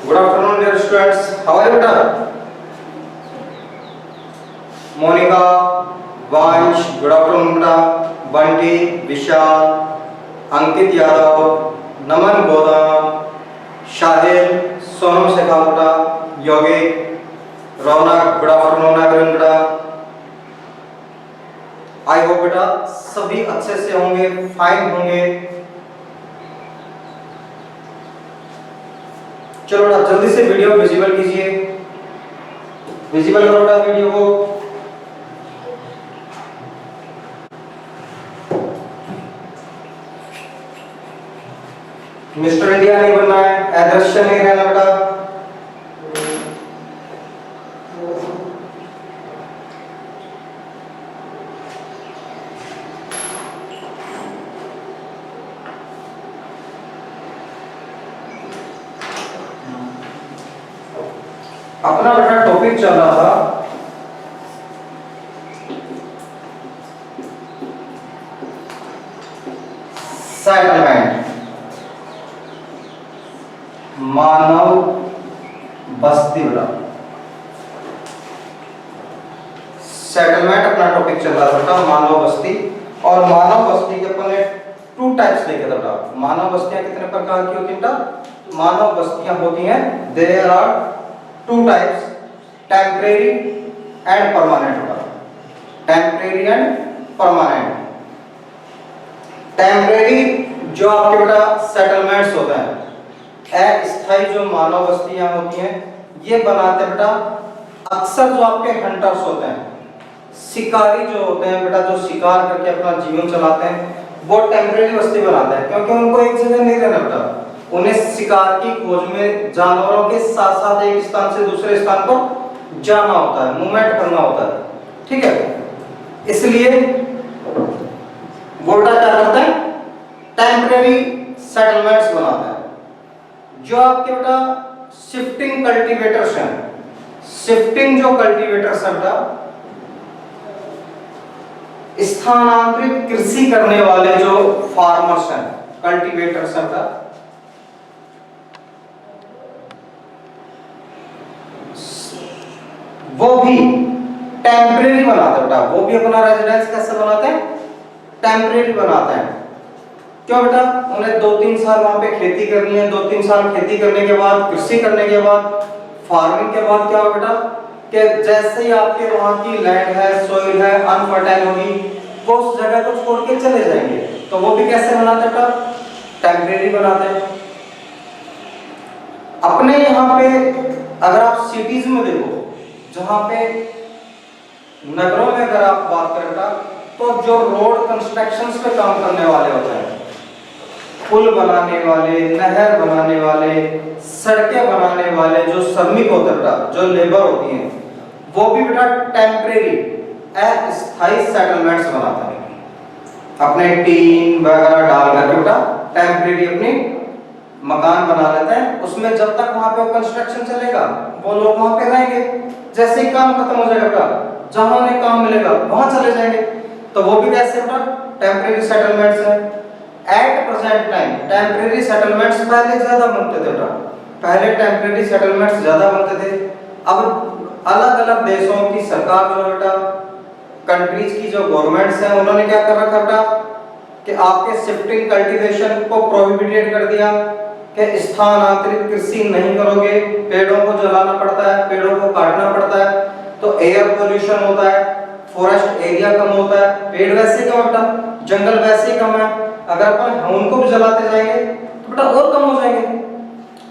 Good afternoon, dear students. How are you, better? Monica, Vansh, good afternoon, better. Bunty, Vishal, Ankit Yadav, Naman Godam, Shahil, Sonam Shekhawata, Yogi, Ronak, good afternoon, everyone, better. I hope बेटा सभी अच्छे से होंगे, fine होंगे। चलो बेटा जल्दी से वीडियो विजिबल कीजिए, विजिबल करो बेटा वीडियो को। मिस्टर इंडिया नहीं बनना है, अदृश्य नहीं रहना बेटा। अपना बेटा टॉपिक चल रहा था सेटलमेंट, मानव बस्ती बेटा। सेटलमेंट अपना टॉपिक चल रहा था बेटा, मानव बस्ती। और मानव बस्ती के अपने टू टाइप्स देखे थे बेटा। मानव बस्तियां कितने प्रकार की होती हैं बेटा? मानव बस्तियां होती हैं, there are two types, temporary and permanent। temporary and permanent। temporary जो आपके बेटा सेटलमेंट्स होते हैं, अस्थायी जो मानव बस्तियां होती हैं, ये बनाते बेटा अक्सर जो आपके हंटर्स होते हैं, शिकारी जो होते हैं बेटा, जो शिकार करके अपना जीवन चलाते हैं, वो टेम्परेरी बस्ती बनाते हैं। क्योंकि उनको एक जगह नहीं रहना बेटा, उन्हें शिकार की खोज में जानवरों के साथ साथ एक स्थान से दूसरे स्थान पर जाना होता है, मूवमेंट करना होता है, ठीक है। इसलिए वो क्या करते हैं? टेम्परेरी सेटलमेंट्स बनाते हैं। जो आपके बेटा शिफ्टिंग कल्टीवेटर्स हैं, शिफ्टिंग जो कल्टीवेटर्स हैं बेटा, स्थानांतरित कृषि करने वाले जो फार्मर्स हैं, कल्टीवेटर्स हैं बेटा, वो भी टेम्परेरी बनाते हैं बेटा। वो भी अपना रेजिडेंस कैसे बनाते हैं? टेम्परेरी बनाते हैं। क्यों बेटा? उन्हें 2-3 साल वहां पे खेती करनी है। 2-3 साल खेती करने के बाद, कृषि करने के बाद, फार्मिंग के बाद क्या हो बेटा कि जैसे ही आपके वहां की लैंड है, सोइल है, अनफर्टाइल होगी, वो उस जगह को छोड़ के चले जाएंगे। तो वो भी कैसे बनाते हैं बेटा? टेम्परेरी बनाते हैं। अपने यहाँ पे अगर आप सिटीज में देखो, जहां पे नगरों में अगर आप बात करें बेटा, तो जो रोड कंस्ट्रक्शंस पे काम करने वाले होते हैं, पुल बनाने वाले, नहर बनाने वाले, सड़कें बनाने वाले जो श्रमिक होते हैं बेटा, जो लेबर होती हैं, वो भी बेटा टेम्परेरी अस्थायी सेटलमेंट्स बनाते हैं। अपने टीन वगैरह डाल करके बेटा टेम्परेरी अपनी मकान बना लेते हैं। उसमें जब तक वहां पे कंस्ट्रक्शन चलेगा, वो लोग वहां पे रहेंगे। जैसे ही काम खत्म हो जाएगा बेटा, जहां उन्हें काम मिलेगा वहां चले जाएंगे। तो वो भी कैसे बेटा? टेम्परेरी सेटलमेंट्स हैं। At present time temporary settlements पहले ज्यादा बनते थे बेटा, पहले टेम्परेरी सेटलमेंट्स ज्यादा बनते थे। अब अलग अलग देशों की सरकार जो बेटा, कंट्रीज की जो गवर्नमेंट्स हैं, उन्होंने क्या कर रखा बेटा कि आपके शिफ्टिंग कल्टीवेशन को प्रोहिबिटेड कर दिया कि स्थानांतरित कृषि नहीं करोगे, पेड़ों को जलाना पड़ता है, पेड़ों को काटना पड़ता है, तो एयर पोल्यूशन होता है, फॉरेस्ट एरिया कम होता है, पेड़ वैसे कम होता है, जंगल वैसे ही कम है। अगर अपन उनको भी जलाते जाएंगे तो बेटा और कम हो जाएंगे।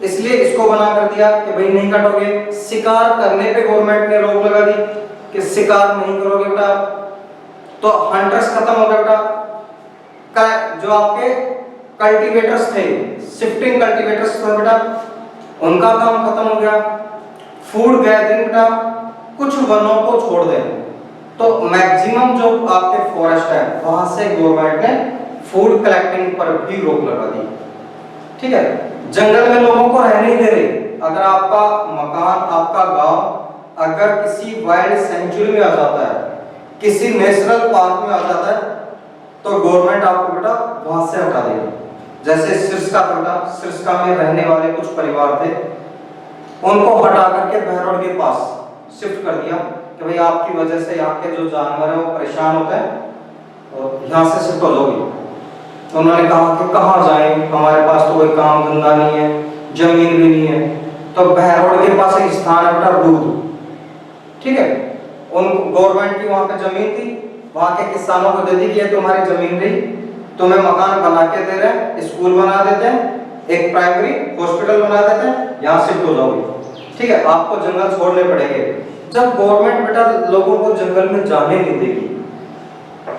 इसलिए इसको बना कर दिया कि भाई नहीं काटोगे। शिकार करने पे गवर्नमेंट ने रोक लगा दी कि शिकार नहीं करोगे बेटा, तो हंटर्स खत्म हो गए बेटा। जो आपके कल्टीवेटर्स थे, शिफ्टिंग कल्टीवेटर्स थे बेटा, उनका काम खत्म हो गया। फूड गैदरिंग बेटा, कुछ वनों को छोड़ दें तो मैक्सिमम जो आपके फॉरेस्ट है, वहां से गवर्नमेंट ने फूड कलेक्टिंग पर भी रोक लगा दी, ठीक है। जंगल में लोगों को रहने नहीं दे रहे। अगर आपका मकान, आपका गांव अगर किसी वाइल्ड सेंचुरी में आ जाता है, किसी नेशनल पार्क में आ जाता है, तो गवर्नमेंट आपको बेटा वहां से हटा देगी। जैसे सिरसा बेटा, सिरसा में रहने वाले कुछ परिवार थे, उनको हटा करके बहरोड के पास शिफ्ट कर दिया कि भाई आपकी वजह से यहाँ के जो जानवर हैं वो परेशान होते हैं और यहाँ से शिफ्ट हो जाओगे। तो उन्होंने कहा कि कहाँ जाएं, हमारे पास तो कोई काम धंधा नहीं है, जमीन भी नहीं है। तो बहरोड के पास एक स्थान है बेटा रूद, ठीक है, उन गवर्नमेंट की वहाँ पे जमीन थी, वहाँ के किसानों को दे दी कि ये तुम्हारी जमीन रही, तुम्हें मकान बना के दे रहे हैं, स्कूल बना देते हैं, एक प्राइमरी हॉस्पिटल बना देते हैं, यहाँ शिफ्ट हो जाओगे, ठीक है, आपको जंगल छोड़ने पड़ेंगे। जब गवर्नमेंट बेटा लोगों को जंगल में जाने नहीं देगी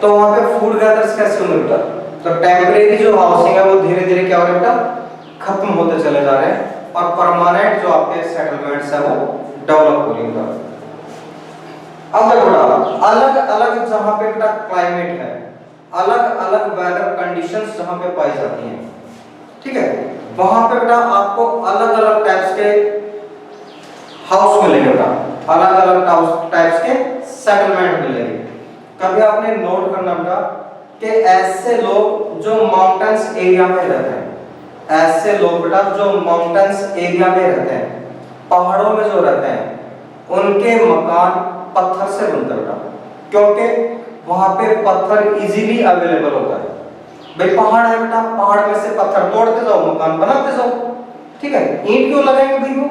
तो वहाँ पे फूड गैदर्स कैसे होंगे बेटा? तो टेम्परेरी जो हाउसिंग है वो धीरे धीरे क्या हो रहा है बेटा, खत्म होते चले जा रहे हैं और परमानेंट जो आपके सेटलमेंट्स है वो डेवलप हो रही है। अब देखो बेटा अलग अलग जहाँ पे बेटा क्लाइमेट है, अलग अलग वेदर कंडीशंस जहाँ पे पाई जाती हैं, ठीक है, वहां पे बेटा आपको अलग अलग टाइप्स के हाउस मिलेंगे बेटा, अलग अलग टाइप्स के सेटलमेंट मिलेंगे। कभी आपने नोट करना बेटा कि ऐसे लोग जो माउंटेन्स एरिया में रहते हैं, ऐसे लोग बेटा जो माउंटेन्स एरिया में रहते हैं, पहाड़ों में जो रहते हैं, उनके मकान पत्थर से बनते हैं बेटा, क्योंकि वहां पे पत्थर इजीली अवेलेबल होता है। भाई पहाड़ है बेटा, पहाड़ में से पत्थर तोड़ते जाओ, मकान बनाते जाओ, ठीक है, ईंट क्यों लगाएंगे भाई वो,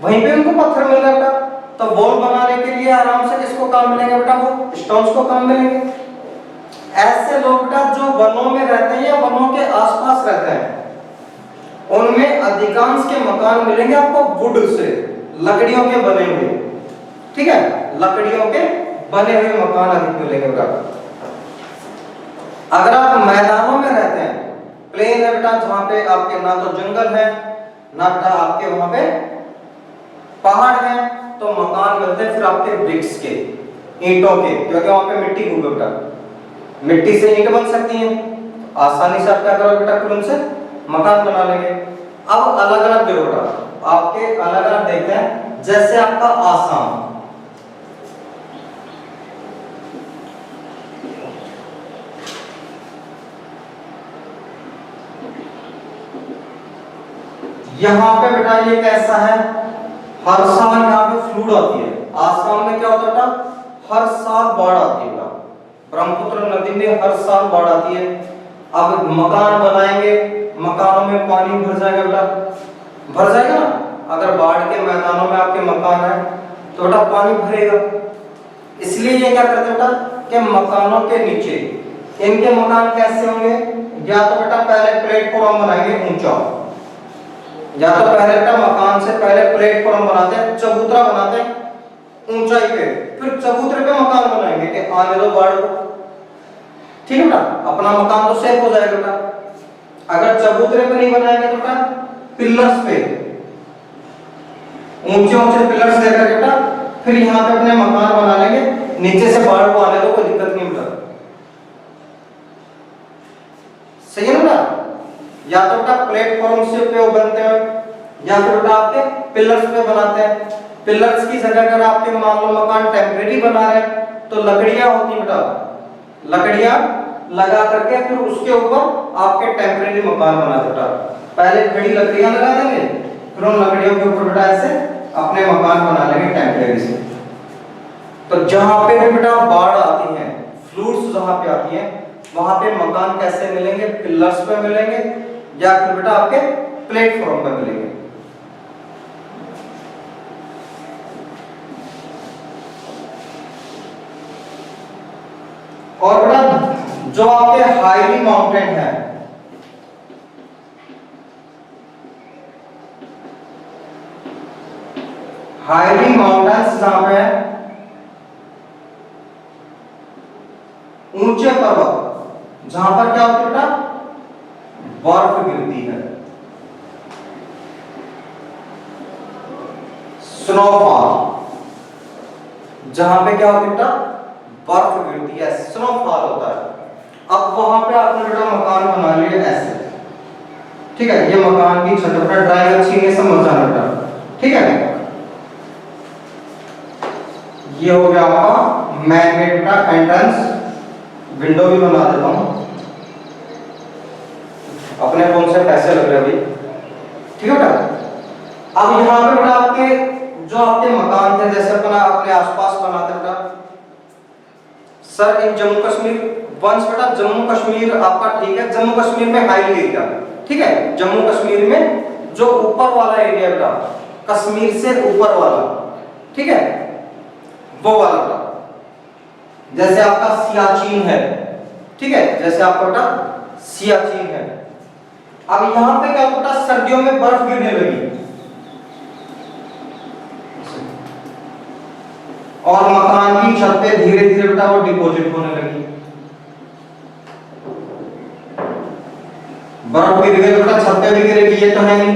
वहीं पे उनको पत्थर मिल रहा है बेटा। तो वॉल बनाने के लिए आराम से किसको काम मिलेंगे बेटा, वो स्टोन्स को काम मिलेंगे। ऐसे लोग बेटा जो वनों में रहते हैं या वनों के आसपास रहते हैं, उनमें अधिकांश के मकान मिलेंगे आपको वुड से, लकड़ियों के बने हुए, ठीक है, लकड़ियों के बने हुए मकान अधिक मिलेंगे बेटा। अगर आप मैदानों में रहते हैं, प्लेन है बेटा, जहां पे आपके ना तो जंगल है ना बेटा आपके वहां पे पहाड़ है, तो मकान मिलते हैं फिर आपके ब्रिक्स के, ईंटों के, क्योंकि वहां पे मिट्टी खूब है बेटा, मिट्टी से ईंट बन सकती हैं, आसानी से आप क्या करोगे बेटा, फिर उनसे मकान बना लेंगे। अब अलग अलग देखो बेटा, आपके अलग अलग देखते हैं, जैसे आपका आसाम, यहां पे बेटा ये कैसा है, हर साल यहाँ पे फ्लूड आती है। आसाम में क्या होता है बेटा, हर साल बाढ़ आती है बेटा, ब्रह्मपुत्र नदी में हर साल बाढ़ आती है। अब मकान बनाएंगे, मकानों में पानी भर जाएगा बेटा, भर जाएगा ना, अगर बाढ़ के मैदानों में आपके मकान है तो बेटा पानी भरेगा। इसलिए ये क्या करते हैं बेटा कि मकानों के नीचे इनके मकान कैसे होंगे, या तो बेटा पहले प्लेटफॉर्म बनाएंगे ऊंचा, या तो पहले बेटा मकान से पहले प्लेटफॉर्म बनाते हैं, चबूतरा बनाते हैं ऊंचाई पे, फिर चबूतरे पे मकान बनाएंगे कि आने दो बाढ़ को, ठीक है बेटा, अपना मकान तो सेफ हो जाएगा बेटा। अगर चबूतरे पे नहीं बनाएंगे तो बेटा पिलर्स पे, ऊंचे ऊंचे पिलर्स देकर के बेटा फिर यहाँ पे अपने मकान बना लेंगे, नीचे से बाढ़ को आने दो, कोई दिक्कत नहीं बेटा, सही है ना बेटा। या तो बेटा प्लेटफॉर्म से पे वो बनते हैं, या फिर बेटा आपके पिलर्स पे बनाते हैं। पिलर्स की जगह अगर आपके मान लो मकान टेम्परेरी बना रहे हैं तो लकड़ियां होती बेटा, लकड़ियां लगा करके फिर उसके ऊपर आपके टेम्परेरी मकान बनाते बेटा। पहले खड़ी लकड़ियां लगा देंगे, फिर उन लकड़ियों के ऊपर बेटा ऐसे अपने मकान बना लेंगे टेम्परेरी से। तो जहां पे भी बेटा बाढ़ आती है, फ्लूड्स जहां पे आती है, वहां पे मकान कैसे मिलेंगे, पिलर्स पे मिलेंगे या फिर बेटा आपके प्लेटफॉर्म पे मिलेंगे। और बेटा जो आपके हाईली माउंटेन है, हाईली माउंटेन्स जहां पे है, ऊंचे पर्वत जहां पर क्या होता है बेटा, बर्फ गिरती है, स्नोफॉल, जहां पे क्या होता है बेटा, बर्फ गिरती है, स्नोफॉल होता है। अब वहां पे आपने बेटा मकान बना लिए ऐसे, ठीक है, ये मकान की छत बेटा, ड्राइंग अच्छी है समझ जाना बेटा, ठीक है। ये हो गया आपका मेन गेट का एंट्रेंस, विंडो भी बना देता हूं, अपने फोन से पैसे लग रहे हैं भाई, ठीक है बेटा। अब यहाँ पे बेटा आपके जो आपके मकान थे, जैसे अपना अपने आसपास बनाते बेटा सर इन जम्मू कश्मीर, वंश बेटा जम्मू कश्मीर आपका ठीक है, जम्मू कश्मीर में हाई एरिया, ठीक है, जम्मू कश्मीर में जो ऊपर वाला एरिया बेटा, कश्मीर से ऊपर वाला, ठीक है, वो वाला बेटा, जैसे आपका सियाचिन है, ठीक है, जैसे आपका बेटा सियाचिन है। अब यहां पे क्या बेटा, सर्दियों में बर्फ गिरने लगी और मकान की छत पे धीरे धीरे बेटा वो डिपॉजिट होने लगी। बर्फ गिर गई बेटा, छत पे भी गिरेगी, ये तो है नहीं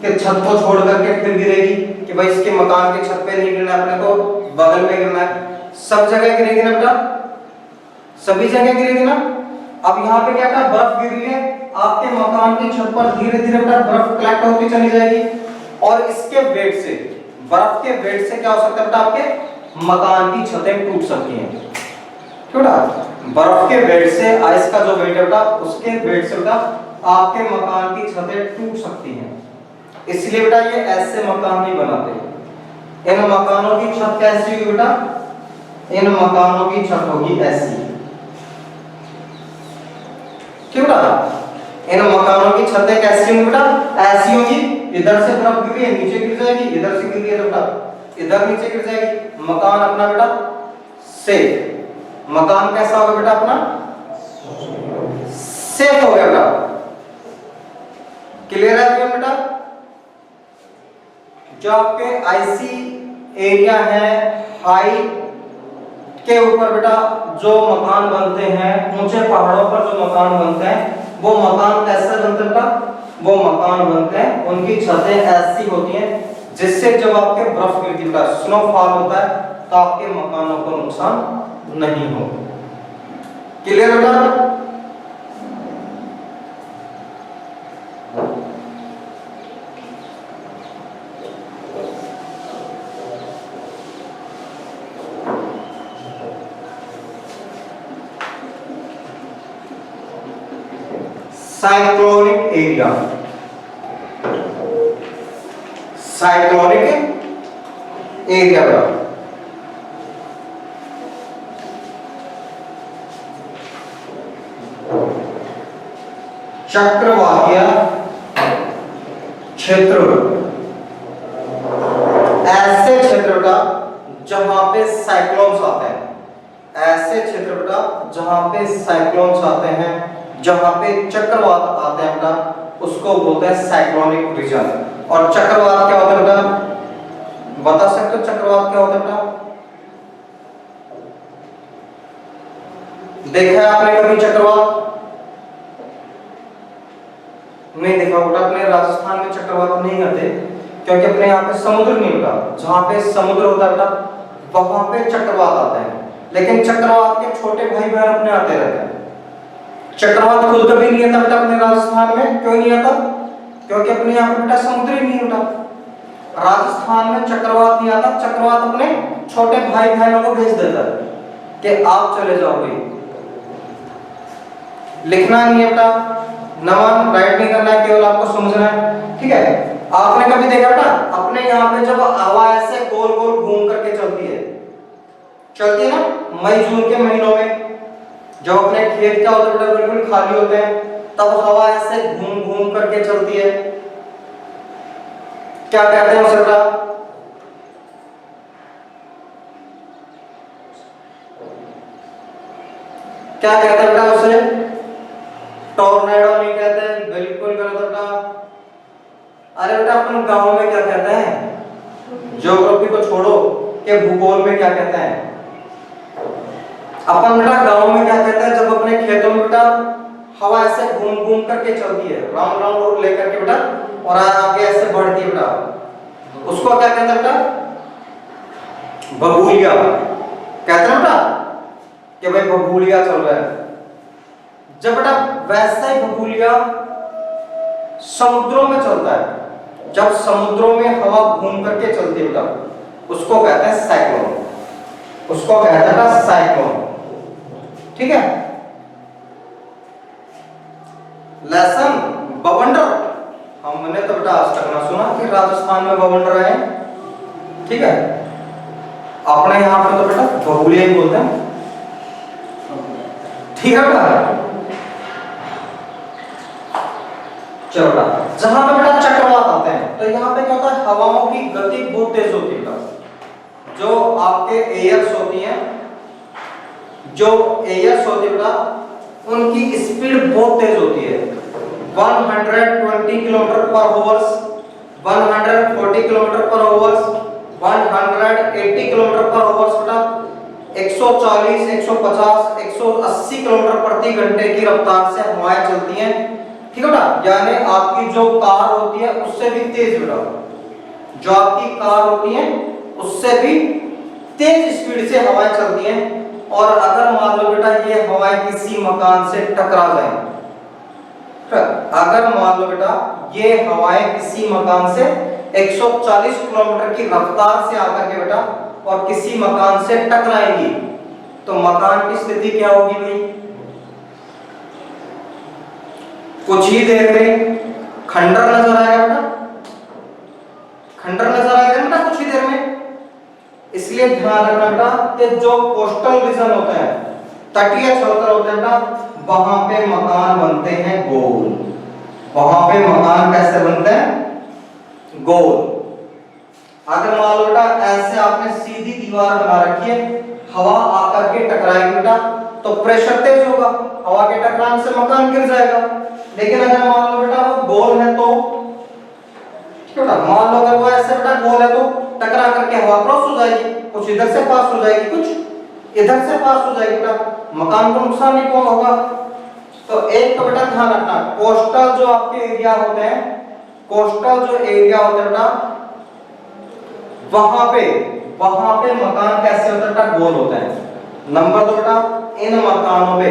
कि छत को छोड़ करके फिर गिरेगी कि भाई इसके मकान के छत पे नहीं गिरना, अपने को बगल में गिरना है। सब जगह गिरेगी ना बेटा, सभी जगह गिरेगी ना। अब यहाँ पे क्या था, बर्फ गिर रही है, आपके मकान की छत पर धीरे धीरे बेटा बर्फ कलेक्ट होती चली जाएगी और इसके वेट से, बर्फ के वेट से क्या हो सकता है बेटा, आपके मकान की छतें टूट सकती हैं। क्यों बेटा, बर्फ के वेट से, आइस का जो वेट है बेटा, उसके वेट से बेटा आपके मकान की छतें टूट सकती हैं। इसलिए बेटा ये ऐसे मकान नहीं बनाते। इन मकानों की छत कैसी होगी बेटा, इन मकानों की छत होगी ऐसी, ठीक बेटा, इन मकानों की छतें कैसी होंगी बेटा, ऐसी होंगी। इधर से बर्फ गिर रही है, नीचे गिर जाएगी, इधर से गिर रही है तो बेटा इधर नीचे गिर जाएगी। मकान अपना बेटा सेफ, मकान कैसा होगा बेटा, अपना सेफ हो गया बेटा। क्लियर है बेटा। जो आपके आईसी एरिया है, हाई के ऊपर बेटा जो मकान बनते हैं, ऊंचे पहाड़ों पर जो मकान बनते हैं, वो मकान कैसे बनते हैं बेटा, वो मकान बनते हैं, उनकी छतें ऐसी होती हैं जिससे जब आपके बर्फ गिरती बेटा, स्नोफॉल होता है, तो आपके मकानों को नुकसान नहीं हो। क्लियर बेटा। साइक्लोनिक एरिया, साइक्लोनिक एरिया का चक्रवातीय क्षेत्र, ऐसे क्षेत्र का जहां पे साइक्लोन्स आते हैं, ऐसे क्षेत्र बेटा जहां पे साइक्लोन्स आते हैं, जहां पे चक्रवात आते हैं बेटा, उसको बोलते हैं साइक्लोनिक रीजन। और चक्रवात क्या होता है बेटा, बता सकते हो चक्रवात क्या होता है बेटा? देखा है आपने कभी चक्रवात? नहीं देखा बेटा, अपने राजस्थान में चक्रवात नहीं आते क्योंकि अपने यहाँ पे समुद्र नहीं होता। जहां पे समुद्र होता है बेटा वहां पे चक्रवात आते हैं, लेकिन चक्रवात के छोटे भाई बहन अपने आते रहते हैं। चक्रवात खुद कभी नहीं आता बेटा अपने राजस्थान में। क्यों नहीं आता? क्योंकि अपने यहाँ पे बेटा समुद्र ही नहीं होता। राजस्थान में चक्रवात नहीं आता, चक्रवात अपने छोटे भाई बहनों को भेज देता है कि आप चले जाओ भाई। लिखना नहीं है बेटा, नमन राइट नहीं करना है, केवल आपको समझना है, ठीक है। आपने कभी देखा बेटा अपने यहाँ पे जब हवा ऐसे गोल गोल घूम करके चलती है ना मई जून के महीनों में, जब अपने खेत क्या होता है बेटा बिल्कुल खाली होते हैं, तब हवा ऐसे घूम घूम करके चलती है, क्या कहते हैं उसे बेटा? क्या कहते हैं बेटा उसे? टॉर्नेडो नहीं कहते, बिल्कुल गलत बेटा। अरे बेटा अपन गांव में क्या कहते हैं? ज्योग्राफी को छोड़ो कि भूगोल में क्या कहते हैं? अपन बेटा गांव में क्या कहते हैं जब अपने खेतों में बेटा हवा ऐसे घूम घूम करके चलती है, राउंड राउंड रूट लेकर के बेटा, और आगे ऐसे बढ़ती है बेटा, उसको क्या कहते हैं बेटा? बबूलिया कहते हैं बेटा कि भाई बबूलिया चल रहा है। जब बेटा वैसा ही बबूलिया समुद्रों में चलता है, जब समुद्रों में हवा घूम करके चलती है बेटा, उसको कहते हैं साइक्लोन, उसको कहते हैं साइक्लोन, ठीक है। लेसन बवंडर हमने तो बेटा आज तक ना सुना कि कि राजस्थान में बवंडर है, ठीक है। अपने यहाँ पे तो बेटा बबूलिया ही बोलते हैं, ठीक है बेटा। चलो बेटा, जहां पे बेटा चक्रवात आते हैं तो यहाँ पे क्या होता है, हवाओं की गति बहुत तेज होती है। जो आपके एयर्स होती हैं, जो एयर्स होती है बेटा, उनकी स्पीड बहुत तेज होती है। 120 किलोमीटर पर आवर्स, 140 किलोमीटर पर आवर्स, 180 किलोमीटर पर आवर्स बेटा, 140, 150, 180 किलोमीटर प्रति घंटे की रफ्तार से हवाएं चलती हैं, ठीक है बेटा। यानी आपकी जो कार होती है उससे भी तेज बेटा, जो आपकी कार होती है उससे भी तेज स्पीड से हवाएं चलती हैं। और अगर मान लो बेटा ये हवाएं किसी मकान से टकरा जाएं, अगर मान लो बेटा ये हवाएं किसी मकान से 140 किलोमीटर की रफ्तार से आकर के बेटा और किसी मकान से टकराएंगी, तो मकान की स्थिति क्या होगी भाई? कुछ ही देर में खंडर नजर आएगा बेटा, खंडर नजर आएगा बेटा कुछ ही देर में। इसलिए ध्यान रखना बेटा कि जो कोस्टल रीजन होते हैं, तटीय क्षेत्र होते हैं बेटा, वहां पे मकान बनते हैं गोल। वहां पे मकान कैसे बनते हैं? गोल। अगर मान लो बेटा ऐसे आपने सीधी दीवार बना रखी है, हवा आकर के टकराएगी बेटा तो प्रेशर तेज होगा, हवा के टकराने से मकान गिर जाएगा। लेकिन अगर मान लो बेटा वो गोल है तो, बेटा मान लो अगर वो ऐसे बेटा गोल है तो टकरा करके हवा क्रॉस हो जाएगी, कुछ इधर से पास हो जाएगी, कुछ इधर से पास हो जाएगी बेटा, मकान को नुकसान नहीं होगा। तो एक तो बेटा ध्यान रखना, कोस्टल जो आपके एरिया होते हैं, कोस्टल जो एरिया होते हैं बेटा, वहां पे मकान कैसे होते हैं बेटा? गोल होते हैं। नंबर 2 बेटा, इन मकानों पे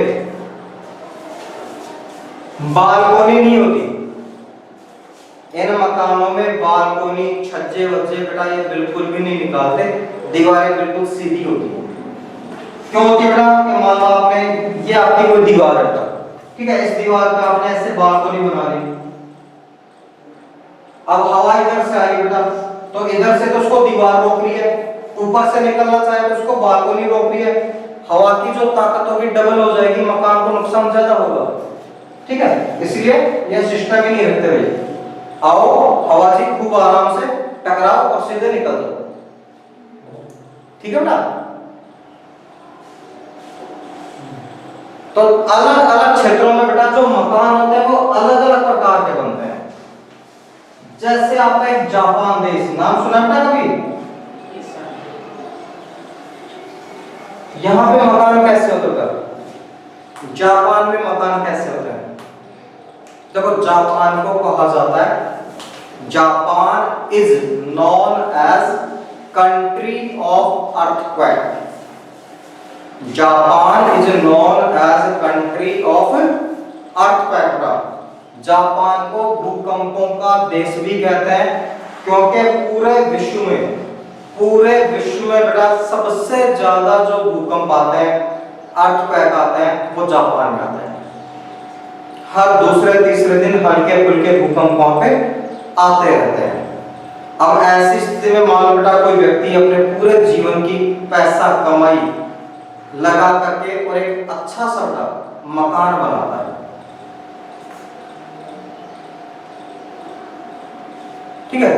बालकोनी नहीं होती, इन मकानों में बालकोनी, छज्जे वज्जे बेटा ये बिल्कुल भी नहीं निकालते, दीवारें बिल्कुल सीधी होती है। क्यों होती है बेटा? कि मान लो आपने, ये आपकी कोई दीवार है बेटा, ठीक है, इस दीवार पे आपने ऐसे बालकोनी बना ली। अब हवा इधर से आई बेटा, तो इधर से तो उसको दीवार रोक रही है, ऊपर से निकलना चाहे तो उसको बालकोनी रोक रही है। हवा की जो ताकत होगी डबल हो जाएगी, मकान को नुकसान ज्यादा होगा, ठीक है। इसलिए यह सिस्टम ही नहीं रखते भाई। आओ हवा जी खूब आराम से टकराओ और सीधे निकल जाओ, ठीक है बेटा। तो अलग अलग क्षेत्रों में बेटा जो मकान होते हैं वो अलग अलग प्रकार के बनते हैं। जैसे आपका एक जापान देश, नाम सुना बेटा कभी? यहां पे मकान कैसे होते हैं? जापान में मकान कैसे होते हैं? देखो जापान को कहा जाता है, Japan is known as country of earthquake. Japan is known as country of earthquake. Japan को भूकंपों का देश भी कहते हैं, क्योंकि पूरे विश्व में बेटा सबसे ज्यादा जो भूकंप आते हैं, अर्थक्वेक आते हैं, वो जापान में आते हैं। हर दूसरे तीसरे दिन हल्के फुल्के भूकंप वहां पे आते रहते हैं। अब ऐसी स्थिति में मान लो बेटा कोई व्यक्ति अपने पूरे जीवन की पैसा कमाई लगा करके और एक अच्छा सा मकान बनाता है, ठीक है,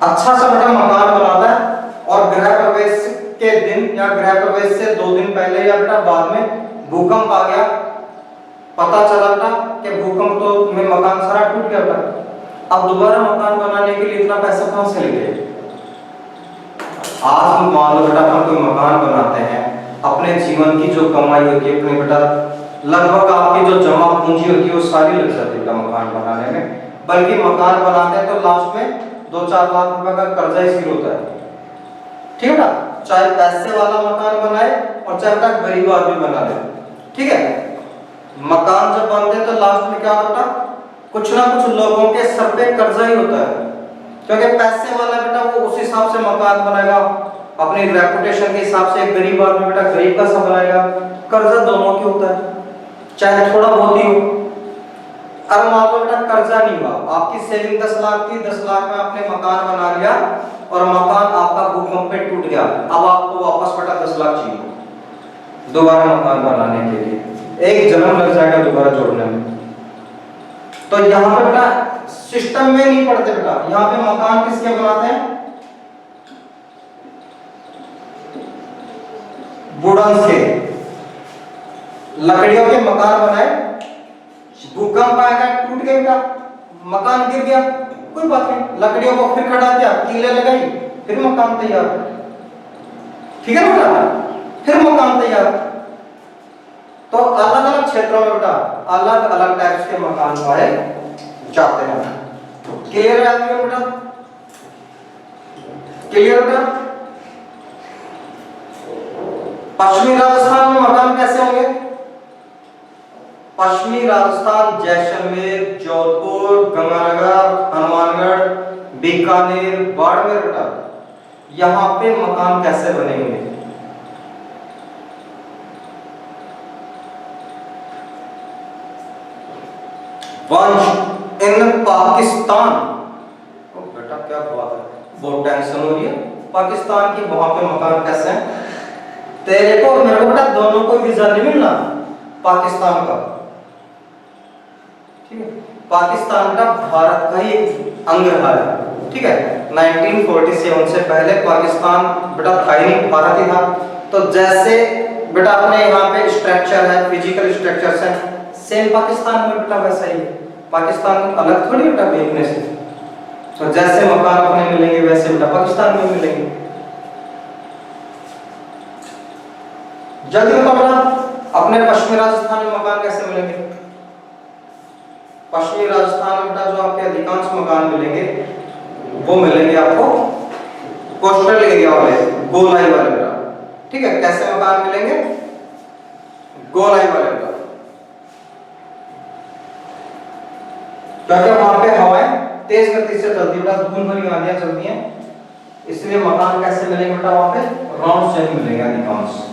अच्छा सा बेटा मकान बनाता है और गृह प्रवेश के दिन या गृह प्रवेश से 2 दिन पहले या बेटा बाद में भूकंप आ गया, पता चला था कि भूकंप तो में मकान सारा टूट गया था। अब दोबारा मकान बनाने के लिए इतना पैसा कहां से लेंगे? आज मान लो बेटा हम कोई मकान बनाते हैं, अपने जीवन की जो कमाई होती है अपने बेटा, लगभग आपकी जो जमा पूंजी होती है वो सारी लग जाती है मकान बनाने में। बल्कि मकान बनाते हैं तो लास्ट में 2-4 लाख रुपए का कर्जा ही सिर होता है, ठीक है ना। चाहे पैसे वाला मकान बनाए और चाहे बेटा गरीब आदमी बना ले, ठीक है। मकान जब बनते हैं तो लास्ट में क्या होता है? कुछ ना कुछ लोगों के सर पे कर्जा ही होता है, क्योंकि पैसे वाला बेटा वो उस हिसाब से मकान बनाएगा, अपनी रेपुटेशन के हिसाब से। एक गरीब आदमी बेटा गरीब का सा बनाएगा। कर्जा दोनों की होता है, चाहे थोड़ा बहुत ही हो। अब मान लो बेटा कर्जा नहीं हुआ, आपकी सेविंग 10 लाख थी, 10 लाख में आपने मकान बना लिया और मकान आपका भूकंप में टूट गया, अब आपको वापस बेटा 10 लाख चाहिए दोबारा मकान बनाने के लिए, एक जन्म लग जाएगा दोबारा जोड़ने में। तो यहाँ पे बेटा सिस्टम में नहीं पढ़ते बेटा, यहाँ पे मकान किसके बनाते हैं, वुडन से लकड़ियों के मकान बनाए, भूकंप आएगा टूट गया बेटा, मकान गिर गया, कोई बात नहीं, लकड़ियों को फिर खड़ा किया, कीलें लगाई, फिर मकान तैयार, ठीक है ना बेटा, फिर मकान तैयार। तो अलग अलग क्षेत्रों में बेटा अलग अलग टाइप्स के मकान पाए जाते हैं। क्लियर है बेटा, क्लियर बेटा। पश्चिमी राजस्थान में मकान कैसे होंगे, पश्चिमी राजस्थान जैसलमेर, जोधपुर, गंगानगर, हनुमानगढ़, बीकानेर, बाड़मेर बेटा, यहां पे मकान कैसे बनेंगे, वंश इन पाकिस्तान, ओ बेटा क्या बात है, बहुत टेंशन हो रही है, पाकिस्तान की वहां पे मकान कैसे हैं, तेरे को मेरे को बेटा दोनों को वीजा नहीं मिलना पाकिस्तान का, ठीक है, पाकिस्तान का भारत का ही अंग रहा है, ठीक है, 1947 से पहले पाकिस्तान बेटा था ही नहीं, भारत ही था। तो जैसे बेटा अपने यहाँ पे स्ट्रक्चर है, फिजिकल स्ट्रक्चर्स है, सेम पाकिस्तान में बेटा वैसा ही है, पाकिस्तान अलग थोड़ी बेटा देखने से, तो जैसे मकान अपने मिलेंगे वैसे बेटा पाकिस्तान में मिलेंगे। जल्दी बताओ बेटा अपने पश्चिमी राजस्थान में मकान कैसे मिलेंगे, पश्चिमी राजस्थान में बेटा जो आपके अधिकांश मकान मिलेंगे वो मिलेंगे आपको कोस्टल एरिया वाले, गोलाई वाले बेटा, ठीक है, कैसे मकान मिलेंगे, गोलाई वाले बेटा, क्योंकि वहां पे हवाएं तेज गति से चलती बेटा, धूल भरी आंधियां चलती हैं, इसलिए मकान कैसे मिलेंगे बेटा वहां पे राउंड शेप मिलेंगे अधिकांश।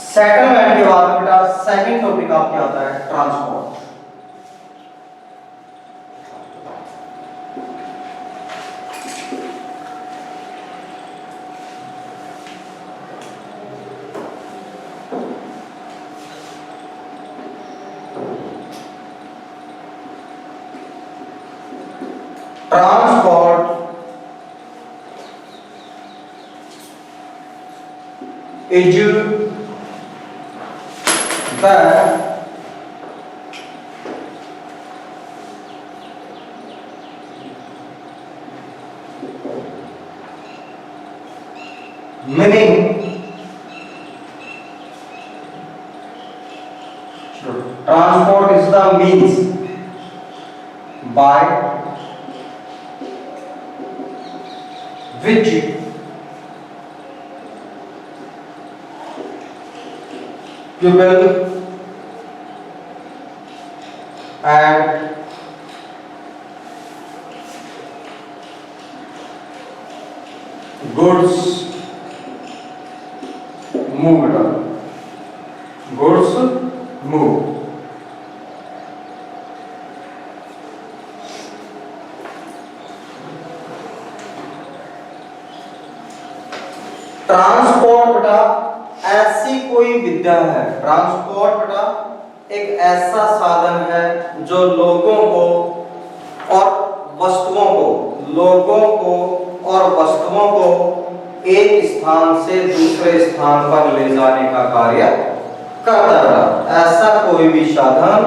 सेटलमेंट के बाद बेटा सेकंड टॉपिक आपके आता है transport. Transport is the meaning, transport is the means by which people and goods move, goods move। Transport बेटा ऐसी कोई विद्या है, ट्रांसपोर्ट बेटा एक ऐसा साधन है जो लोगों को और वस्तुओं को, लोगों को और वस्तुओं को एक स्थान से दूसरे स्थान पर ले जाने का कार्य करता है। ऐसा कोई भी साधन,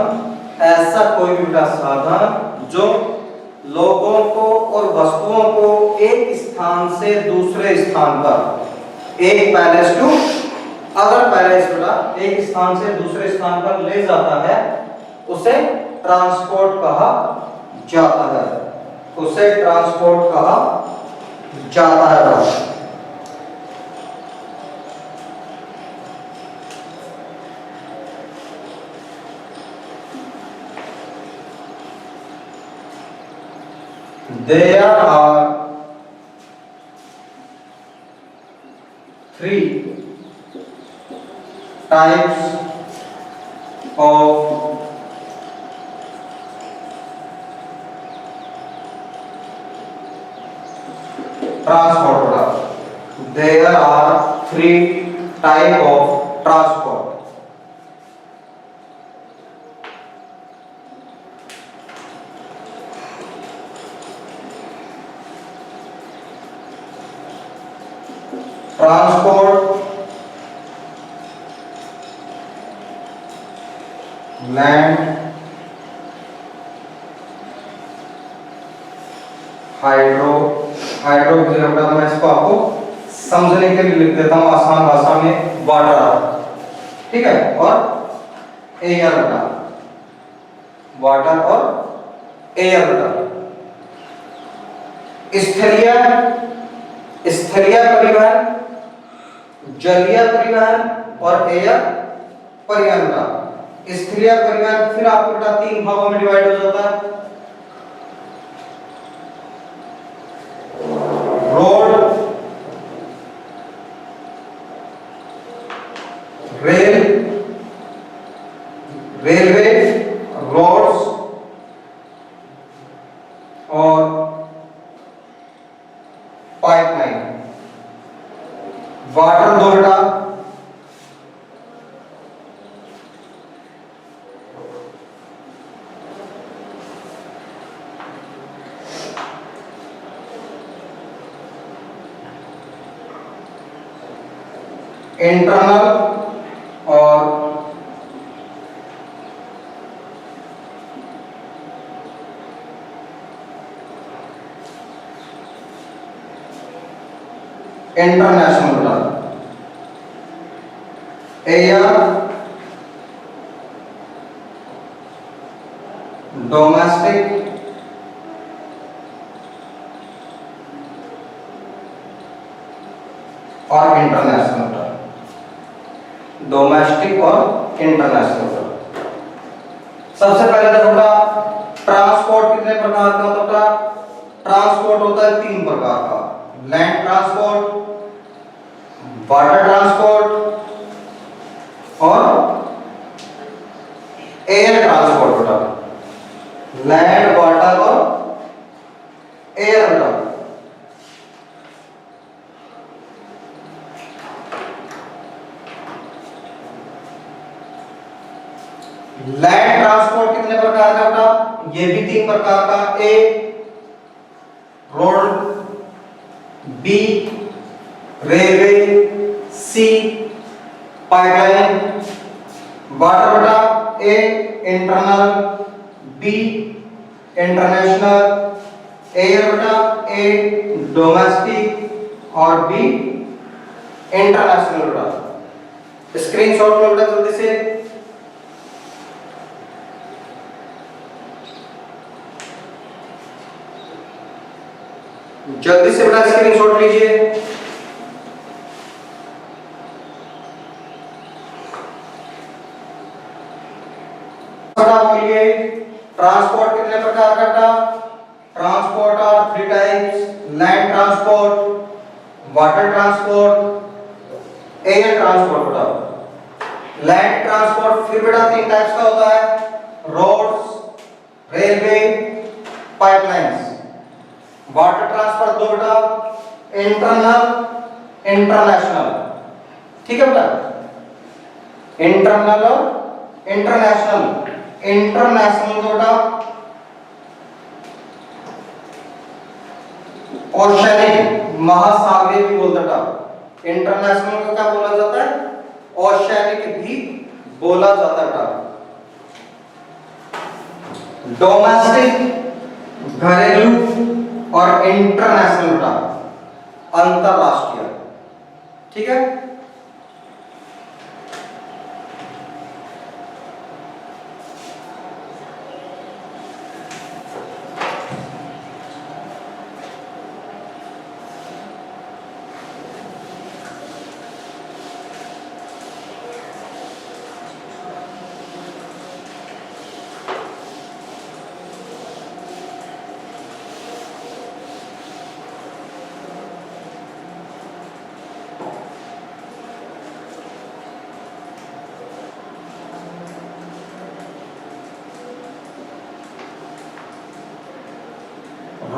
ऐसा कोई भी बेटा साधन जो लोगों को और वस्तुओं को एक स्थान से दूसरे स्थान पर, एक पैलेस टू अदर पैलेस बेटा, एक स्थान से दूसरे स्थान पर ले जाता है, उसे ट्रांसपोर्ट कहा जाता है, उसे ट्रांसपोर्ट कहा जाता है। There are three types of transport. There are three type of transport. Transport, land, hydro की जगह पर मैं इसको आपको समझने के लिए लिख देता हूं आसान भाषा में, वाटर, ठीक है, और एयर बेटा, वाटर और एयर बेटा। स्थलीय स्थलीय परिवहन, जलीय परिवहन और एयर परिवहन का। स्थलीय परिवहन फिर आपको बेटा तीन भागों में डिवाइड हो जाता है, रोड, रेलवे, रोड्स और पाइपलाइन। वाटर दो बेटा, इंटरनल और इंटरनेशनल बेटा। एयर, डोमेस्टिक, और इंटरनेशनल। डोमेस्टिक और इंटरनेशनल। सबसे पहले देखो बेटा ट्रांसपोर्ट कितने प्रकार का होता है? ट्रांसपोर्ट होता है तीन प्रकार का, लैंड ट्रांसपोर्ट, वाटर ट्रांसपोर्ट और एयर ट्रांसपोर्ट बेटा। लैंड, वाटर और एयर बेटा। लैंड ट्रांसपोर्ट कितने प्रकार का बेटा? ये भी तीन प्रकार का, A road, B railway, C pipeline. Water बेटा A internal, B international, air बेटा ए डोमेस्टिक और बी इंटरनेशनल बेटा। स्क्रीनशॉट लो बेटा जल्दी से। जल्दी से बेटा स्क्रीनशॉट लीजिए। बोलिए ट्रांसपोर्ट कितने प्रकार का था? Transport are three types, land transport, water transport, air transport बेटा। लैंड ट्रांसपोर्ट फिर बेटा तीन टाइप्स का होता है, roads, railways, pipelines. Water transport दो बेटा, इंटरनल, इंटरनेशनल, ठीक है बेटा, इंटरनल और इंटरनेशनल। इंटरनेशनल दो बेटा ओशियनिक, महासागरीय भी बोलते बेटा। इंटरनेशनल को क्या बोला जाता है? ओशियनिक भी बोला जाता है बेटा। डोमेस्टिक घरेलू और इंटरनेशनल बेटा अंतरराष्ट्रीय, ठीक है।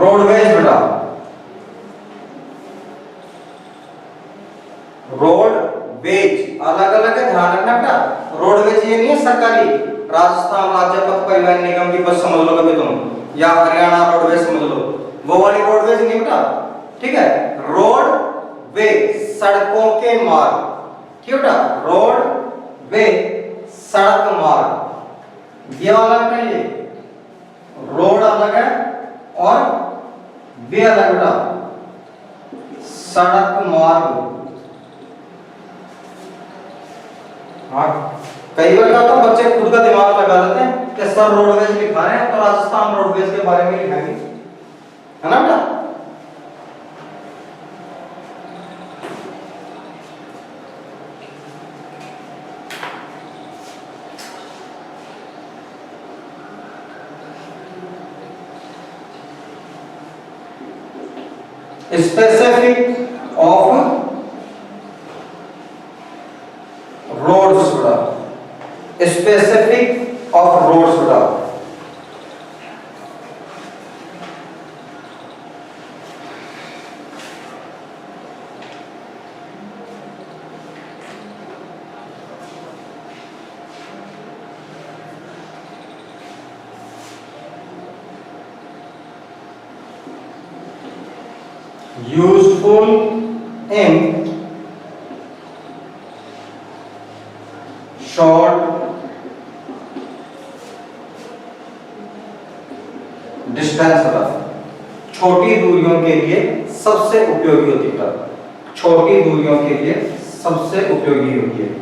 रोडवेज बेटा, रोडवेज अलग अलग है, ध्यान रखना बेटा। रोडवेज ये नहीं है सरकारी, राजस्थान राज्य पथ परिवहन निगम की बस समझ लो कभी तुम, या हरियाणा रोडवेज समझ लो, वो वाली रोडवेज नहीं बेटा, ठीक है। रोडवे सड़कों के मार्ग, ठीक है बेटा, रोडवे सड़क मार्ग, ये वाला बेटा, ये रोड अलग है और वे अलग बेटा, सड़क मार्ग। हाँ, कई बार क्या होता है बच्चे खुद का दिमाग लगा लेते हैं कि सर रोडवेज लिखा रहे हैं तो राजस्थान रोडवेज के बारे में लिखेंगे, है ना बेटा। स्पेसिफिक ऑफ रोड्स बेटा, स्पेसिफिक ऑफ रोड्स बेटा, useful in short distance बेटा, छोटी दूरियों के लिए सबसे उपयोगी होती है, छोटी दूरियों के लिए सबसे उपयोगी होती है।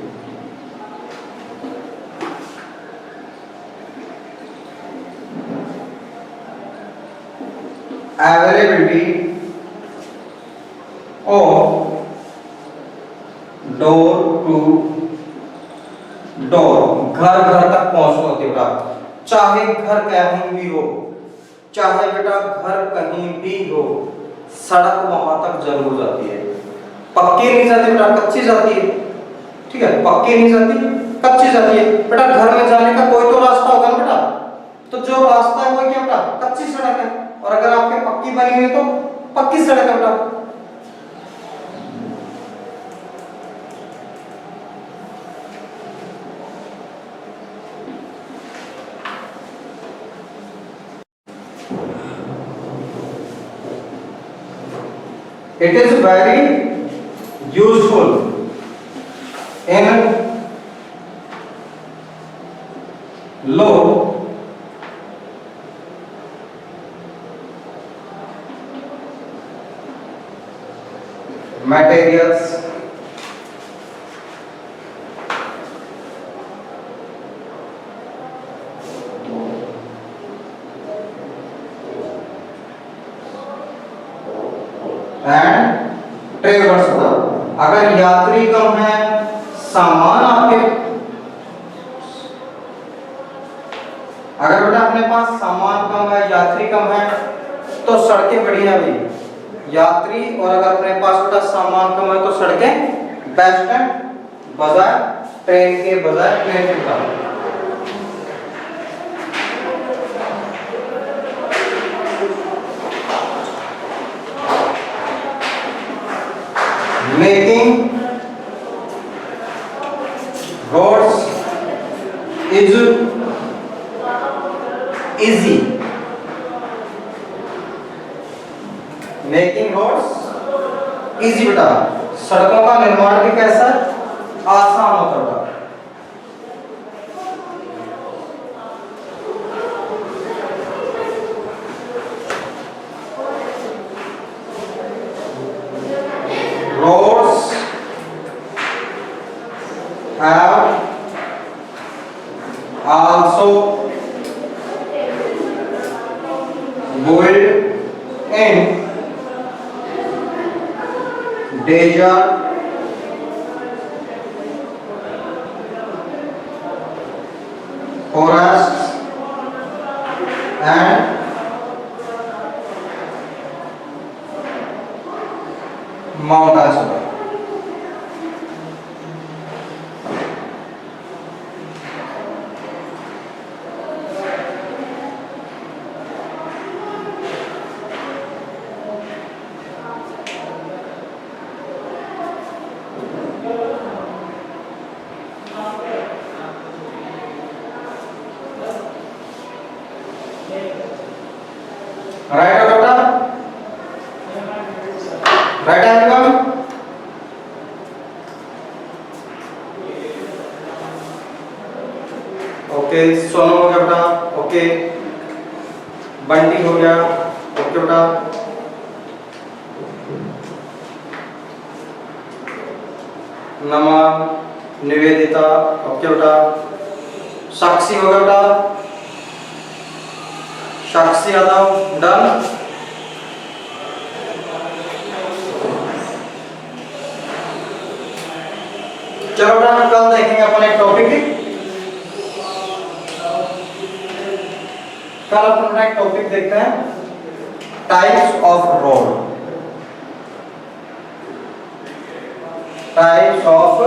अवेलेबिलिटी और डोर टू डोर, घर घर तक पहुंचना होती है बेटा, चाहे घर कहीं भी हो, चाहे बेटा घर कहीं भी हो, सड़क वहां तक जरूर जाती है। पक्की नहीं जाती बेटा, कच्ची जाती है, ठीक है, पक्की नहीं जाती, कच्ची जाती है बेटा। घर में जाने का कोई तो रास्ता होगा ना बेटा, तो जो रास्ता है वो क्या बेटा, कच्ची सड़क है, और अगर आपके पक्की बनी हुई है तो पक्की सड़क है बेटा। It is very useful in low materials and ट्रेवर्स होगा। अगर यात्री कम है, सामान आपके, अगर बेटा अपने पास सामान कम है, यात्री कम है, तो सड़कें बढ़िया भी, यात्री, और अगर अपने पास बेटा सामान कम है तो सड़कें बेस्ट है, बजाय ट्रेन के, बजाय प्लेन के बेटा। Making roads is easy, making roads easy बेटा, सड़कों का निर्माण भी कैसा आसान होता है। Roads have also built in desert forests and mountains. Okay, Sonu हो गया बेटा, ओके, बंटी हो गया, ओके बेटा, नमन, निवेदिता, ओके बेटा, साक्षी हो गया बेटा, साक्षी यादव, डन। चलो बेटा कल देखेंगे अपन एक टॉपिक, कल अपन एक टॉपिक देखते हैं, types of road, types of